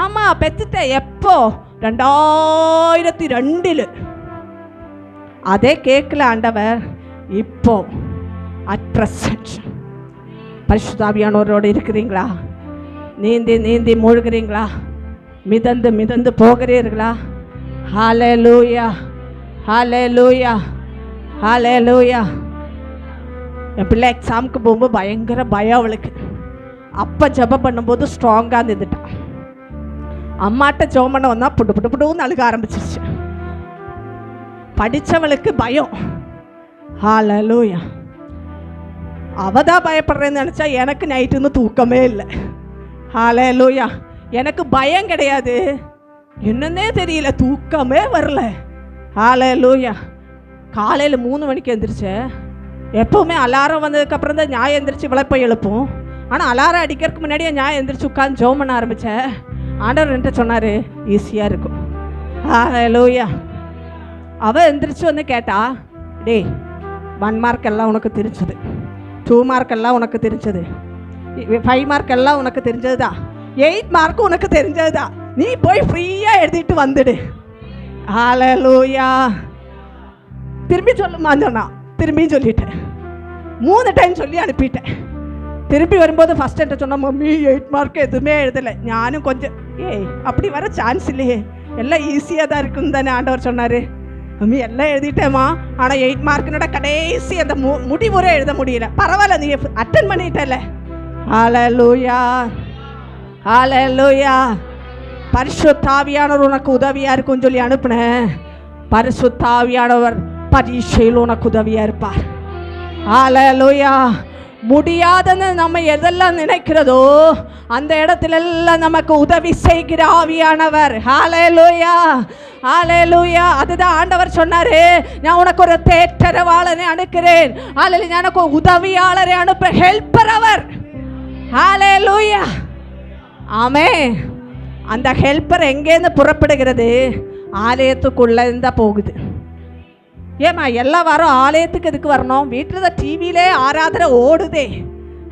ஆமாம், பெற்றுட்டேன். எப்போ? 2002. அதே கேட்கல ஆண்டவர். இப்போ அட் ப்ரெசன்ட் பரிசுத்தாவியானவரோடு இருக்கிறீங்களா? நீந்தி மூழ்கிறீங்களா? மிதந்து போகிறீர்களா? ஹல்லேலூயா, ஹல்லேலூயா, ஹல்லேலூயா. என் பிள்ளை எக்ஸாமுக்கு போகும்போது பயங்கர பயம் அவளுக்கு. அப்போ ஜெபம் பண்ணும்போது ஸ்ட்ராங்காக நின்றுட்டான். அம்மாட்ட ஜெபம் பண்ண வந்தால் புடுன்னு அழுக ஆரம்பிச்சிருச்சு. படித்தவளுக்கு பயம். ஹல்லேலூயா. அவள் தான் பயப்படுறேன்னு நினச்சா எனக்கு நைட்டுன்னு தூக்கமே இல்லை. ஹல்லேலூயா. எனக்கு பயம் கிடையாது, என்னன்னே தெரியல, தூக்கமே வரல. ஹல்லேலூயா. காலையில் 3 மணிக்கு எழுந்திரிச்சேன். எப்போவுமே அலாரம் வந்ததுக்கப்புறம் தான் ஞாயம் எழுந்திரிச்சு விளைப்ப எழுப்போம். ஆனால் அலாரம் அடிக்கிறதுக்கு முன்னாடியே ஞாயம் எழுந்திரிச்சு உட்காந்து ஜெபம் பண்ண ஆரம்பித்தேன். ஆண்டவர் என்கிட்ட சொன்னார், ஈஸியாக இருக்கும். ஹல்லேலூயா. அவள் எழுந்திரிச்சு வந்து கேட்டா, டேய் 1 மார்க் எல்லாம் உனக்கு தெரிஞ்சது, 2 மார்க் எல்லாம் உனக்கு தெரிஞ்சது, 5 மார்க் எல்லாம் உனக்கு தெரிஞ்சது தான், 8 மார்க்கு உனக்கு தெரிஞ்சது தான், நீ போய் ஃப்ரீயாக எழுதிட்டு வந்துடு. ஹல்லேலூயா. திரும்பி சொல்லுமான்னு சொன்னான். திரும்பி சொல்லிட்டேன். 3 டைம் சொல்லி அனுப்பிட்டேன். திரும்பி வரும்போது ஃபஸ்ட் என்கிட்ட சொன்ன, மம்மி 8 மார்க் எதுவுமே எழுதலை. ஞானும் கொஞ்சம் அப்படி வர சான்ஸ் இல்லையே, எல்லாம் ஈஸியாக தான் இருக்குன்னு தானே ஆண்டவர் சொன்னார். மம்மி எல்லாம் எழுதிட்டேம்மா, ஆனால் 8 மார்க்கினோட கடைசி அந்த முடிவுரை எழுத முடியல. பரவாயில்ல, நீ அட்டன் பண்ணிட்டல. ஹல்லேலூயா, ஹல்லேலூயா. பரிசுத்த ஆவியானவர் உனக்கு உதவியாக இருக்கும்னு சொல்லி அனுப்புனேன். பரிசுத்த ஆவியானவர் பரீட்சையில் உனக்கு உதவியாக இருப்பார். ஹல்லேலூயா. முடியாதுன்னு நம்ம எதெல்லாம் நினைக்கிறதோ அந்த இடத்துல எல்லாம் நமக்கு உதவி செய்கிற ஆவியானவர். ஹல்லேலூயா, ஹல்லேலூயா. அதுதான் ஆண்டவர் சொன்னாரு, நான் உனக்கு ஒரு தேற்றரவாளனை அனுப்புகிறேன். ஹல்லேலூயா, நான் உனக்கு உதவியாளரை அனுப்ப, ஹெல்ப்பர் அவர். ஹல்லேலூயா, ஆமென். அந்த ஹெல்ப்பர் எங்கேருந்து புறப்படுகிறது? ஆலயத்துக்குள்ளே இருந்தால் போகுது. ஏம்மா எல்லா வாரம் ஆலயத்துக்கு எதுக்கு வரணும்? வீட்டில் தான் டிவியிலே ஆராதனை ஓடுதே.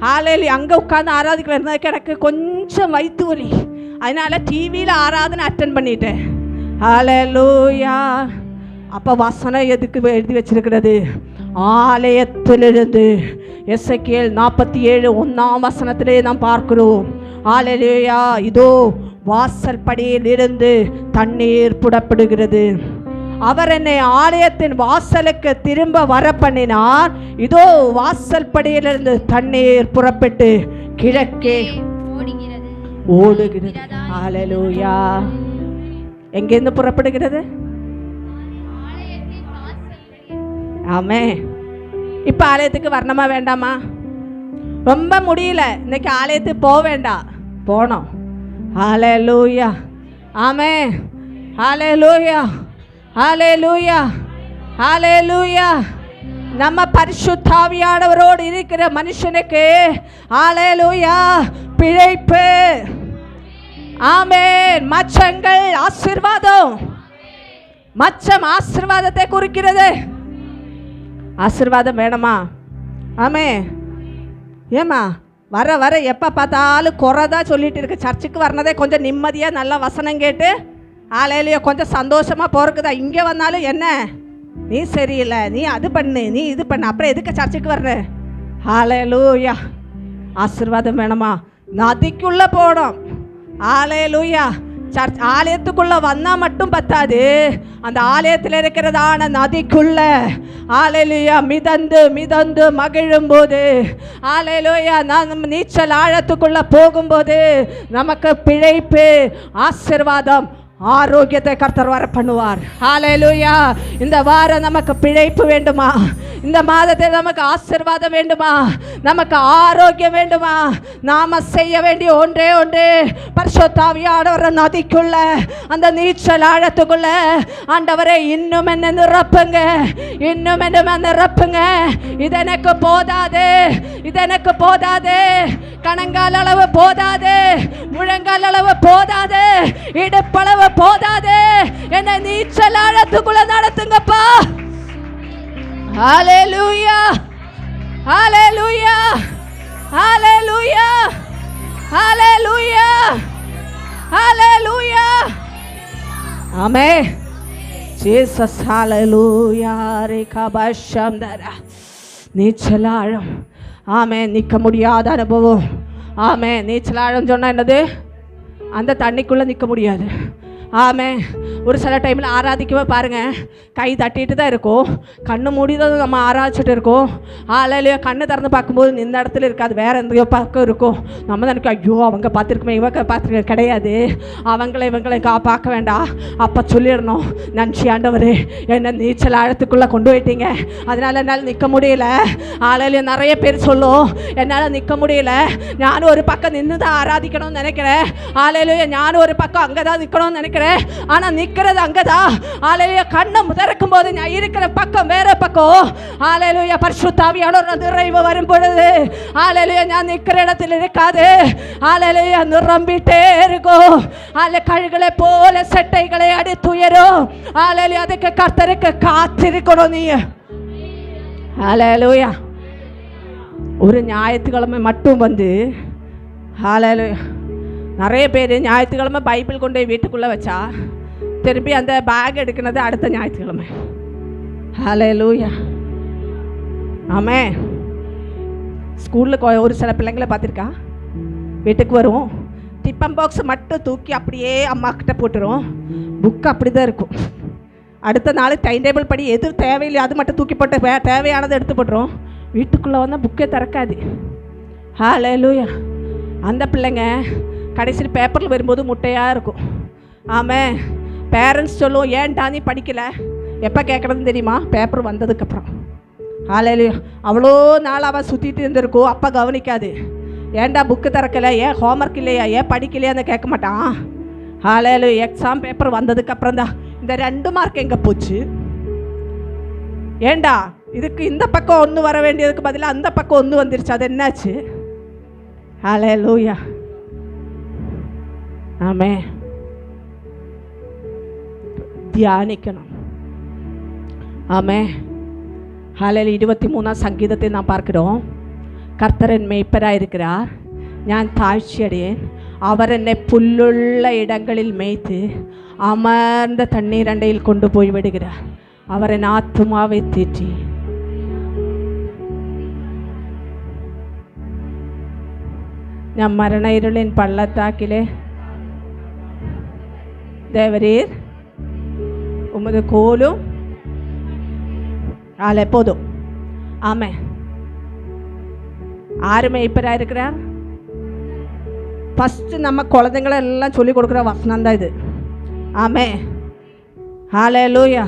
ஹல்லேலூயா. அங்கே உட்காந்து ஆராதிக்க இருந்ததுக்கு எனக்கு கொஞ்சம் வயிற்று வலி, அதனால் டிவியில் ஆராதனை அட்டன் பண்ணிட்டேன். ஹல்லேலூயா. அப்போ வசனம் எதுக்கு எழுதி வச்சிருக்கிறது? ஆலயத்திலிருந்து எசேக்கியேல் 47:1 நாம் பார்க்கிறோம். ஹல்லேலூயா. இதோ வாசல் படியிலிருந்து தண்ணீர் புறப்படுகிறது. அவர் என்னை ஆலயத்தின் வாசலுக்கு திரும்ப வர பண்ணினார். இதோ வாசல் படியிலிருந்து தண்ணீர் புறப்பட்டு கிழக்கே ஓடுகிறது. ஹல்லேலூயா. எங்கேருந்து புறப்படுகிறது? ஆமென். இப்போ ஆலயத்துக்கு வரணுமா வேண்டாமா? ரொம்ப முடியல, இன்னைக்கு ஆலயத்துக்கு போக வேண்டாம், போனோம். ஹல்லேலூயா, ஆமென். ஹல்லேலூயா, ஹல்லேலூயா, ஹல்லேலூயா. நம்ம பரிசுத்த ஆவியானவரோடு இருக்கிற மனுஷனுக்கு ஹல்லேலூயா பிழைப்பு. ஆமென். மச்சங்கள் ஆசீர்வாதம். மச்சம் ஆசீர்வாதத்தை குறிக்கிறது. ஆசீர்வாதம் வேணுமா? ஆமென். ஏம்மா வர வர எப்போ பார்த்தாலும் குறைதான் சொல்லிட்டு இருக்கு. சர்ச்சுக்கு வரனதே கொஞ்சம் நிம்மதியாக நல்லா வசனம் கேட்டு ஹல்லேலூயா கொஞ்சம் சந்தோஷமாக போகிறக்குதா. இங்கே வந்தாலும் என்ன, நீ சரியில்லை, நீ அது பண்ணு, நீ இது பண்ணு, அப்புறம் எதுக்கு சர்ச்சுக்கு வர்ற? ஹல்லேலூயா. ஆசீர்வாதம் வேணுமா? நதிக்குள்ளே போகணும். ஹல்லேலூயா. சர்ச் ஆலயத்துக்குள்ளே வந்தால் மட்டும் பத்தாது, அந்த ஆலயத்தில் இருக்கிறதான நதிக்குள்ள ஹல்லேலூயா மிதந்து மிதந்து மகிழும்போது, ஹல்லேலூயா நாம் நீச்சல் ஆழத்துக்குள்ளே போகும்போது நமக்கு பிழைப்பு, ஆசீர்வாதம், ஆரோக்கியத்தை கர்த்தர் வர பண்ணுவார். ஹல்லேலூயா. இந்த வாரம் நமக்கு பிழைப்பு வேண்டுமா? இந்த மாதத்தில் நமக்கு ஆசீர்வாதம் வேண்டுமா? நமக்கு ஆரோக்கியம் வேண்டுமா? நாம செய்ய வேண்டிய ஒன்றே ஒன்று, பரிசுத்த ஆவியானவர் நதிக்குள்ள அந்த நீச்சல் ஆழத்துக்குள்ள ஆண்டவரே இன்னும் என்ன நிரப்புங்க, இன்னும் என்ன நிரப்புங்க. இது எனக்கு போதாது, இது எனக்கு போதாது, கணங்கால் அளவு போதாது, முழங்கால் அளவு போதாது, இடுப்பளவு போதாது, என்ன நீச்சல் ஆழத்துக்குள்ள நடத்துங்கப்பா. ஹல்லேலூயா, ஹல்லேலூயா, ஹல்லேலூயா, ஹல்லேலூயா, ஹல்லேலூயா. ஆமென். ஜீசஸ். ஹல்லேலூயா. ரேகாபஷம்தரா. நீச்சல் ஆழம். ஆமென். நிற்க முடியாத அனுபவம். ஆமென். நீச்சல் ஆழம் சொன்னால் என்னது? அந்த தண்ணிக்குள்ளே நிற்க முடியாது. ஆமென். ஒரு சில டைமில் ஆராதிக்கவே பாருங்கள், கை தட்டிட்டு தான் இருக்கும், கண்ணு மூடி தான் நம்ம ஆராய்ச்சிட்டு இருக்கோம். ஹல்லேலூயா. கண்ணு திறந்து பார்க்கும்போது இந்த இடத்துல இருக்காது, வேறு எந்த பக்கம் இருக்கும். நம்ம தான் நினைக்கும், ஐயோ அவங்க பார்த்துருக்குமே, இவங்க பார்த்துருக்க. கிடையாது, இவங்களை பார்க்க வேண்டாம். அப்போ சொல்லிடணும், நன்றி ஆண்டவரே, என்ன நீச்சல் ஆழத்துக்குள்ளே கொண்டு போயிட்டீங்க, அதனால் என்னால் நிற்க முடியல. ஹல்லேலூயா. நிறைய பேர் சொல்லும், என்னால் நிற்க முடியல, நானும் ஒரு பக்கம் நின்று தான் ஆராதிக்கணும்னு நினைக்கிறேன். ஹல்லேலூயா. நானும் ஒரு பக்கம் அங்கே தான் நிற்கணும்னு நினைக்கிறேன், ஆனால் நிற்கிறது அங்கே தான். ஹல்லேலூயா. கண்ணை திறக்கும் போது நான் இருக்கிற பக்கம் வேற பக்கம். ஹல்லேலூயா. பரிசுத்த ஆவியானவர் நிறைவு வரும் பொழுது ஹல்லேலூயா நான் நிற்கிற இடத்துல இருக்காது. ஹல்லேலூயா நிரம்பிட்டே இருக்கும். கழுகளை போல செட்டைகளை அடித்துயரும். ஹல்லேலூயா. அதுக்கு கர்த்தருக்கு காத்திருக்கணும் நீ. ஹல்லேலூயா. ஒரு ஞாயிற்றுக்கிழமை மட்டும் வந்து ஹல்லேலூயா நிறைய பேர் ஞாயிற்றுக்கிழமை பைபிள் கொண்டு போய் வீட்டுக்குள்ளே வச்சா திருப்பி அந்த பேக் எடுக்கிறது அடுத்த ஞாயிற்றுக்கிழமை. ஹல்லேலூயா. ஆமென். ஸ்கூலில் ஒரு சில பிள்ளைங்களை பார்த்துருக்கா, வீட்டுக்கு வரும், டிஃபன் பாக்ஸ் மட்டும் தூக்கி அப்படியே அம்மா கிட்ட போட்டுரும், புக்கு அப்படி தான் இருக்கும். அடுத்த நாள் டைம் டேபிள் படி எது தேவையில்லையோ அது மட்டும் தூக்கி போட்டு தேவையானதை எடுத்து போட்டுரும். வீட்டுக்குள்ளே வந்தால் புக்கே திறக்காது. ஹல்லேலூயா. அந்த பிள்ளைங்க கடைசியில் பேப்பரில் வரும்போது முட்டையாக இருக்கும். ஆமாம். பேரண்ட்ஸ் சொல்லுவோம், ஏன்டா நீ படிக்கலை? எப்போ கேட்குறதுன்னு தெரியுமா? பேப்பர் வந்ததுக்கப்புறம். ஹல்லேலூயா. அவ்வளோ நாள் அவள் சுற்றிட்டு இருந்திருக்கும், அப்போ கவனிக்காது. ஏன்டா புக்கு திறக்கலை, ஏன் ஹோம்ஒர்க் இல்லையா, ஏன் படிக்கலையான்னு கேட்க மாட்டான். ஹல்லேலூயா. எக்ஸாம் பேப்பர் வந்ததுக்கப்புறம் தான் இந்த 2 மார்க் எங்கே போச்சு, ஏண்டா இதுக்கு இந்த பக்கம் 1 வர வேண்டியதுக்கு பதிலாக அந்த பக்கம் 1 வந்துருச்சு, அது என்னாச்சு? ஹல்லேலூயா. ஆமென். தியானிக்கணும். ஆமென். ஹல்லேலூயா. 23ஆம் சங்கீதத்தை நாம் பார்க்கிறோம். கர்த்தர் என் மேய்ப்பராக இருக்கிறார், நான் தாழ்ச்சி அடையேன். அவர் என்னை புல்லுள்ள இடங்களில் மேய்த்து அமர்ந்த தண்ணீர் அண்டையில் கொண்டு போய் விடுகிறார். அவர் என் ஆத்துமாவை தேற்றி ഞാൻ മരണ ഇരുളിൻ പള്ളത്താക്കിലെ தேவரீர் உமது கோலும் போதும். ஆமே. ஆறு மேய்ப்பராக இருக்கிறார். ஃபஸ்ட்டு நம்ம குழந்தைங்களை எல்லாம் சொல்லிக் கொடுக்குற வசனம் தான் இது. ஆமே. ஹல்லேலூயா.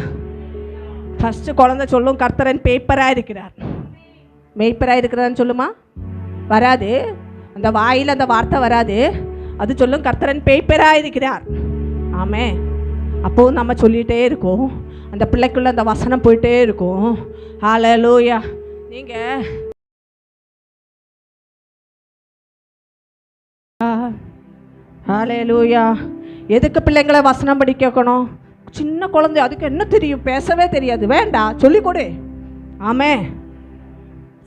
ஃபஸ்ட்டு குழந்தை சொல்லும், கர்த்தரன் பேப்பராக இருக்கிறார். மேய்ப்பராக இருக்கிறான்னு சொல்லுமா? வராது. அந்த வாயில் அந்த வார்த்தை வராது. அது சொல்லும், கர்த்தரன் பேப்பராக இருக்கிறார். ஆமே. அப்போது நம்ம சொல்லிகிட்டே இருக்கோம், அந்த பிள்ளைக்குள்ளே அந்த வசனம் போயிட்டே இருக்கும். ஹல்லேலூயா. நீங்கள் ஹல்லேலூயா. எதுக்கு பிள்ளைங்களை வசனம் படிக்க வைக்கணும்? சின்ன குழந்தை, அதுக்கு என்ன தெரியும்? பேசவே தெரியாது. வேண்டாம், சொல்லிக் கொடு. ஆமே.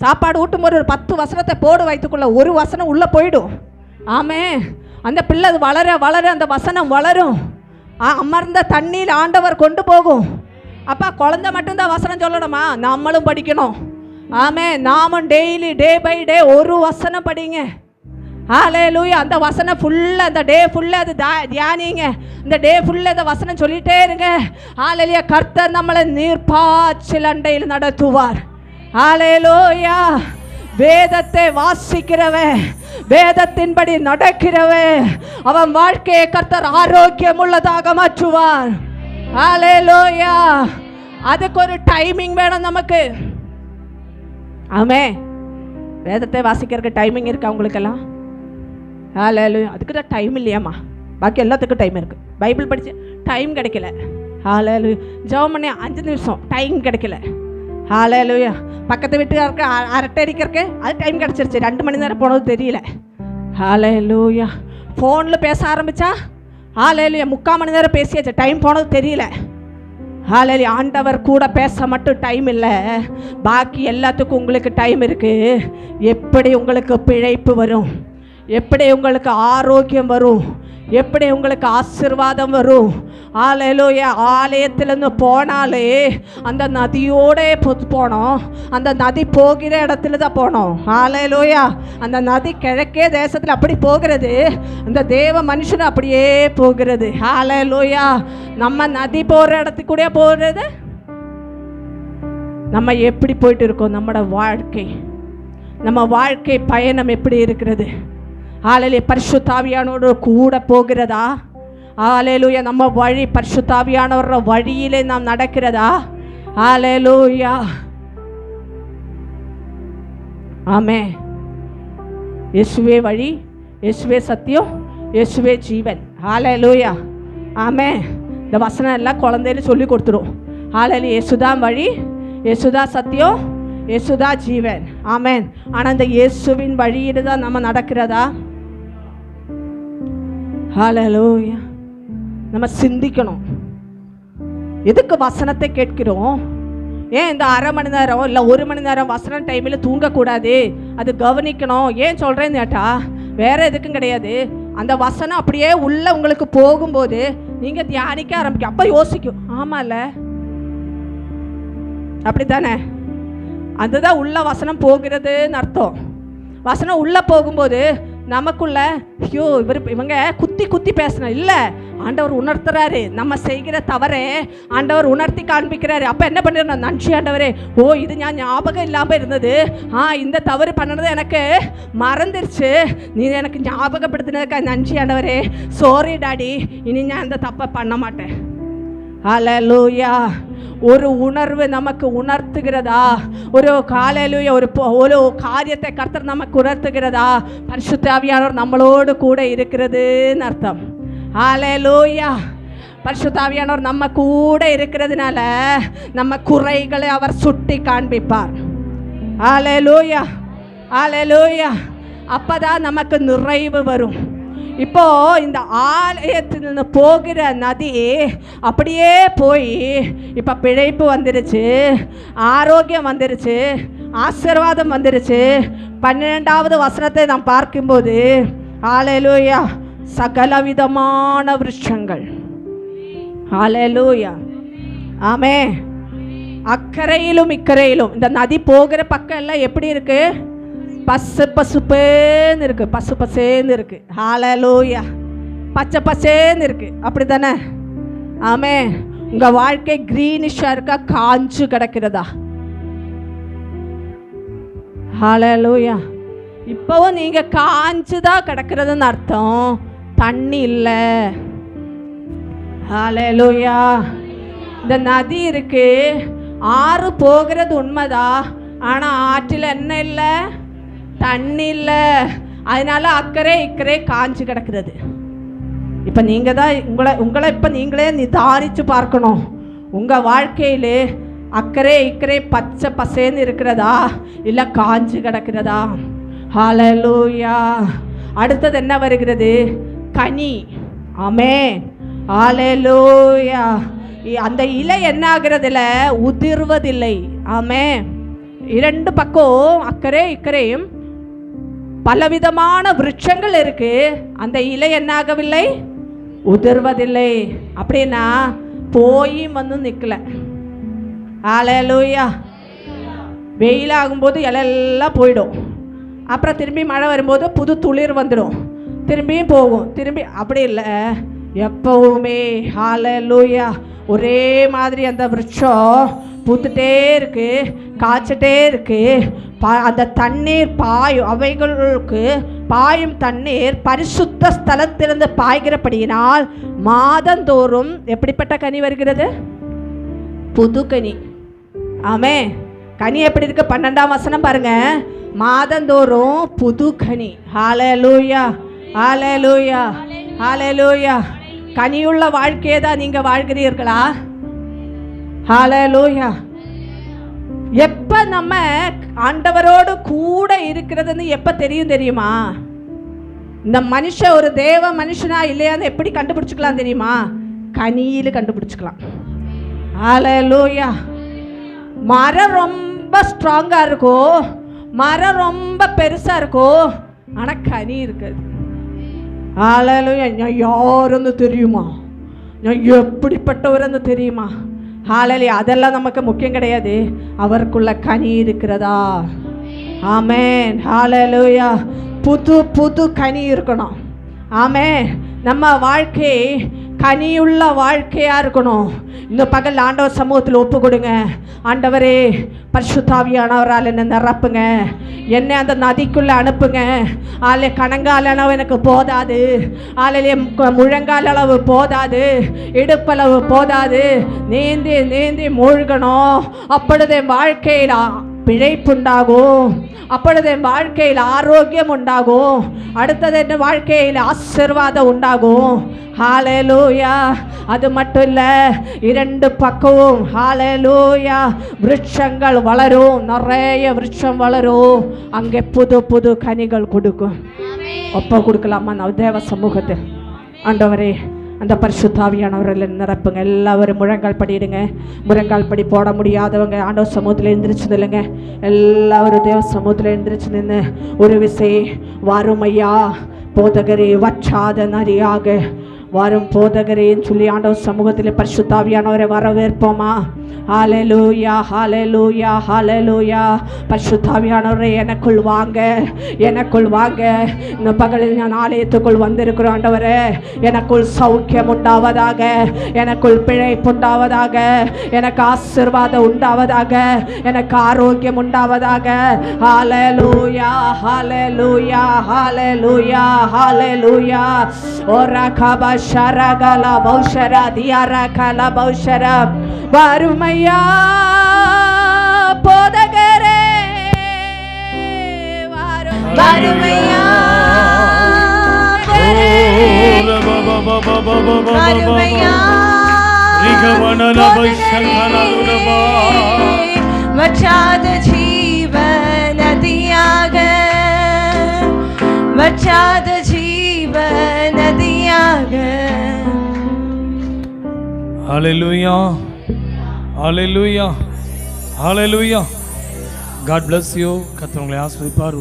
சாப்பாடு ஊட்டும்போது ஒரு 10 வசனத்தை போடு வயிற்றுக்குள்ளே, ஒரு வசனம் உள்ளே போயிடும். ஆமே. அந்த பிள்ளை வளர வளர அந்த வசனம் வளரும். அமர்ந்த தண்ணீர் ஆண்டவர் கொண்டு போகும். அப்பா, குழந்தை மட்டும்தான் வசனம் சொல்லணுமா? நம்மளும் படிக்கணும். ஆமே. நாமும் டெய்லி டே பை டே ஒரு வசனம் படிங்க. ஹல்லேலூயா. அந்த வசனம் ஃபுல்லாக, அந்த டே ஃபுல்லாக அது தியானிங்க. இந்த டே ஃபுல்லாக அந்த வசனம் சொல்லிகிட்டே இருங்க. ஹல்லேலூயா. கர்த்தர் நம்மளை நீர்ப்பாய்ச்சல் அண்டையில் நடத்துவார். ஹல்லேலூயா. வேதத்தை வாசிக்கிறவன், வேதத்தின்படி நடக்கிறவன், அவன் வாழ்க்கையை கர்த்தர் ஆரோக்கியம் உள்ளதாக மாற்றுவார். ஹல்லேலூயா. அதுக்கு ஒரு டைமிங் வேணும் நமக்கு. ஆமே. வேதத்தை வாசிக்கிறதுக்கு டைமிங் இருக்கா உங்களுக்கெல்லாம்? ஹல்லேலூயா. அதுக்கு தான் டைம் இல்லையாம்மா? பாக்கி எல்லாத்துக்கும் டைம் இருக்குது. பைபிள் படித்து டைம் கிடைக்கல. ஹல்லேலூயா. ஜெபம் பண்ணி 5 நிமிஷம் டைம் கிடைக்கல. ஹல்லேலூயா. பக்கத்து வீட்டுக்கு அரட்டை அடிக்கிறதுக்கு அது டைம் கிடச்சிருச்சு, 2 மணி நேரம் போனது தெரியல. ஹல்லேலூயா. ஃபோனில் பேச ஆரம்பித்தா ஹல்லேலூயா 3/4 மணி நேரம் பேசியாச்சு, டைம் போனது தெரியல. ஹல்லேலூயா. ஆண்டவர் கூட பேச மட்டும் டைம் இல்லை, பாக்கி எல்லாத்துக்கும் உங்களுக்கு டைம் இருக்குது. எப்படி உங்களுக்கு பிழைப்பு வரும், எப்படி உங்களுக்கு ஆரோக்கியம் வரும், எப்படி உங்களுக்கு ஆசீர்வாதம் வரும். ஹல்லேலூயா. ஆலயத்திலேருந்து போனாலே அந்த நதியோடே போனோம். அந்த நதி போகிற இடத்துல தான் போனோம். ஹல்லேலூயா. அந்த நதி கிழக்கே தேசத்தில் அப்படி போகிறது, அந்த தேவ மனுஷனும் அப்படியே போகிறது. ஹல்லேலூயா. நம்ம நதி போகிற இடத்துக்கு கூட போகிறது. நம்ம எப்படி போயிட்டு இருக்கோம்? நம்ம வாழ்க்கை பயணம் எப்படி இருக்கிறது? ஹல்லேலூயா. பரிசுத்த ஆவியானவரோடு கூட போகிறதா? ஹல்லேலூயா. நம்ம வழி பரிசுத்த ஆவியானவரோட வழியிலே நாம் நடக்கிறதா? ஹல்லேலூயா. ஆமே. இயேசுவே வழி, இயேசுவே சத்தியம், இயேசுவே ஜீவன். ஹல்லேலூயா. ஆமே. இந்த வசனம் எல்லாம் குழந்தைன்னு சொல்லி கொடுத்துரும். ஹல்லேலூயா. இயேசுதான் வழி, இயேசுதான் சத்தியம், இயேசுதான் ஜீவன். ஆமேன். ஆனால் இந்த இயேசுவின் வழியில் தான் நம்ம நடக்கிறதா? ஹல்லேலூயா. நம்ம சிந்திக்கணும். எதுக்கு வசனத்தை கேட்கிறோம்? ஏன் இந்த 1/2 மணி நேரம் இல்லை 1 மணி நேரம் வசன டைமில் தூங்கக்கூடாது? அது கவனிக்கணும். ஏன் சொல்கிறேன்னு கேட்டா வேற எதுக்கும் கிடையாது. அந்த வசனம் அப்படியே உள்ள உங்களுக்கு போகும்போது நீங்கள் தியானிக்க ஆரம்பிக்கும். அப்போ யோசிக்கும், ஆமாம்ல, அப்படி தானே? அதுதான் உள்ள வசனம் போகிறதுன்னு அர்த்தம். வசனம் உள்ளே போகும்போது நமக்குள்ள, ஐயோ இவங்க குத்தி குத்தி பேசணும் இல்லை, ஆண்டவர் உணர்த்துறாரு. நம்ம செய்கிற தவறை ஆண்டவர் உணர்த்தி காண்பிக்கிறாரு. அப்போ என்ன பண்ணிடணும்? நன்றி ஆண்டவரே, ஓ இது நான் ஞாபகம் இல்லாமல் இருந்தது, இந்த தவறு பண்ணது எனக்கு மறந்துருச்சு, நீ எனக்கு ஞாபகப்படுத்தினதுக்காக நன்றி ஆண்டவரே, சாரி டாடி, இனி நான் அந்த தப்பை பண்ண மாட்டேன். ஹல்லேலூயா. ஒரு உணர்வு நமக்கு உணர்த்துகிறதா? ஒரு ஹல்லேலூயா, ஒரு காரியத்தை கர்த்தர் நமக்கு உணர்த்துகிறதா? பரிசுத்த ஆவியானவர் நம்மளோடு கூட இருக்கிறதுன்னு அர்த்தம். ஹல்லேலூயா. பரிசுத்த ஆவியானவர் நம்ம கூட இருக்கிறதுனால நம்ம குறைகளை அவர் சுட்டி காண்பிப்பார். ஹல்லேலூயா, ஹல்லேலூயா. அப்பதான் நமக்கு நிறைவு வரும். இப்போ இந்த ஆலயத்தில் போகிற நதி அப்படியே போய் இப்போ பிழைப்பு வந்துருச்சு, ஆரோக்கியம் வந்துருச்சு, ஆசீர்வாதம் வந்துருச்சு. 12வது வசனத்தை நாம் பார்க்கும்போது ஹல்லேலூயா, சகலவிதமான விருட்சங்கள். ஹல்லேலூயா, ஆமே. அக்கறையிலும் இக்கரையிலும் இந்த நதி போகிற பக்கம் எல்லாம் எப்படி இருக்கு? பசுப்பேன்னு இருக்கு, பசுப்பசேன்னு இருக்கு. ஹல்லேலூயா, பச்சை பசேன்னு இருக்கு, அப்படி தானே? ஆமே. உங்க வாழ்க்கை கிரீனிஷா இருக்கா, காஞ்சு கிடக்கிறதா? ஹல்லேலூயா. இப்பவும் நீங்க காஞ்சுதான் கிடக்கிறதுன்னு அர்த்தம், தண்ணி இல்லை. ஹல்லேலூயா. இந்த நதி இருக்கு, ஆறு போகிறது உண்மைதான், ஆனா ஆற்றில் என்ன இல்லை? தண்ணி இல்லை. அதனால அக்கறை இக்கரை காஞ்சு கிடக்கிறது. இப்போ நீங்கள் தான் உங்களை இப்போ நீங்களே நிதானித்து பார்க்கணும். உங்கள் வாழ்க்கையில் அக்கறை இக்கரை பச்சை பசேன்னு இருக்கிறதா, இல்லை காஞ்சு கிடக்கிறதா? ஹல்லேலூயா. அடுத்தது என்ன வருகிறது? கனி. ஆமென். ஹல்லேலூயா. அந்த இலை என்ன ஆகிறதில்ல? உதிர்வதில்லை. ஆமென். இரண்டு பக்கம் அக்கறை இக்கரையும் பலவிதமான விருட்சங்கள் இருக்கு, அந்த இலை என்ன ஆகவில்லை? உதிர்வதில்லை. அப்படின்னா போய் வந்து நிற்கல. ஹல்லேலூயா. வெயிலாகும்போது இலையெல்லாம் போயிடும், அப்புறம் திரும்பி மழை வரும்போது புது துளிர் வந்துடும், திரும்பியும் போகும், திரும்பி. அப்படி இல்லை, எப்பவுமே ஹல்லேலூயா ஒரே மாதிரி அந்த விருட்சம் பூத்துட்டே இருக்கு, காய்ச்சிட்டே இருக்கு. அந்த தண்ணீர் பாயும், அவைகளுக்கு பாயும் தண்ணீர் பரிசுத்த ஸ்தலத்திலிருந்து பாய்கிறபடியினால் மாதந்தோறும் எப்படிப்பட்ட கனி வருகிறது? புது கனி. ஆமே. கனி எப்படி இருக்கு? 12ஆம் வசனம் பாருங்க. மாதந்தோறும் புது கனி. ஹல்லேலூயா, ஹல்லேலூயா, ஹல்லேலூயா. கனியுள்ள வாழ்க்கையை தான் நீங்க வாழ்கிறீர்களா? ஹல்லேலூயா. எப்ப நம்ம ஆண்டவரோடு கூட இருக்கிறதுன்னு எப்ப தெரியும் தெரியுமா? இந்த மனுஷன் ஒரு தேவ மனுஷனா இல்லையான்னு எப்படி கண்டுபிடிச்சுக்கலாம் தெரியுமா? கனியில கண்டுபிடிச்சுக்கலாம். ஹல்லேலூயா. மரம் ரொம்ப ஸ்ட்ராங்கா இருக்கும், மரம் ரொம்ப பெருசா இருக்கும், ஆனா கனி இருக்காது. ஹல்லேலூயா. நான் யாருன்னு தெரியுமா? நான் எப்படிப்பட்டவர்னு தெரியுமா? ஹல்லேலூயா. அதெல்லாம் நமக்கு முக்கியம் கிடையாது, அவருக்குள்ள கனி இருக்கிறதா? ஆமென். ஹல்லேலூயா. புது புது கனி இருக்கணும். ஆமென். நம்ம வாழ்க்கை கனியுள்ள வாழ்க்கையாக இருக்கணும். இந்த பகல் ஆண்டவர் சமூகத்தில் ஒப்பு கொடுங்க. ஆண்டவரே, பரிசுத்த ஆவியானவரால் என்னை நிரப்புங்க, என்னை அந்த நதிக்குள்ளே அனுப்புங்க. ஆலே கணங்கால் அளவு எனக்கு போதாது, ஆலையிலே முழங்கால் அளவு போதாது, இடுப்பளவு போதாது, நீந்தி நீந்தி மூழ்கணும். அப்பொழுது வாழ்க்கையில் பிழைப்புண்டாகும், அப்பொழுது என் வாழ்க்கையில் ஆரோக்கியம் உண்டாகும், அடுத்தது என் வாழ்க்கையில் ஆசீர்வாதம் உண்டாகும். ஹல்லேலூயா. அது மட்டும் இல்லை, இரண்டு பக்கமும் ஹல்லேலூயா விருட்சங்கள் வளரும், நிறைய விருட்சம் வளரும், அங்கே புது புது கனிகள் கொடுக்கும். ஒப்ப கொடுக்கலாமா நான் தேவ சமூகத்தில்? ஆண்டவரே, அந்த பரிசுத்த ஆவியானவர்கள் நிரப்புங்க. எல்லாரும் முழங்கால் படிடுங்க. முழங்கால் படி போட முடியாதவங்க ஆண்டவர் சமூகத்தில் எழுந்திரிச்சு நில்லுங்க. எல்லாரும் தேவ சமூகத்தில் எழுந்திரிச்சு நின்று ஒரு விசை வறுமையா போதகரே வற்றாத நதியாக வரும் போதகரேன்னு சொல்லி ஆண்டவர் சமூகத்தில் பரிசுத்த ஆவியானவரை வரவேற்போமா? ஹல்லேலூயா, ஹல்லேலூயா, ஹல்லேலூயா. பரிசுத்த ஆவியானவரே எனக்குள் வாங்க, எனக்குள் வாங்க. இந்த பகலில் நான் ஆலயத்துக்குள் வந்திருக்கிற ஆண்டவரே, எனக்குள் சௌக்கியம் உண்டாவதாக, எனக்குள் பிழைப்பு உண்டாவதாக, எனக்கு ஆசீர்வாதம் உண்டாவதாக, எனக்கு ஆரோக்கியம் உண்டாவதாக. ஹல்லேலூயா, ஹல்லேலூயா, ஹல்லேலூயா, ஹல்லேலூயா. ஓரா கபா ஷரகல பௌஷரா தியாரா கல பௌஷரா. வருமையா போதகரே, வருமையா வற்றாத ஜீவ நதியாக, வற்றாத ஜீவ நதியாக. Hallelujah, hallelujah, hallelujah. God bless you. கர்த்தர் உங்களை ஆசீர்வதிப்பார்.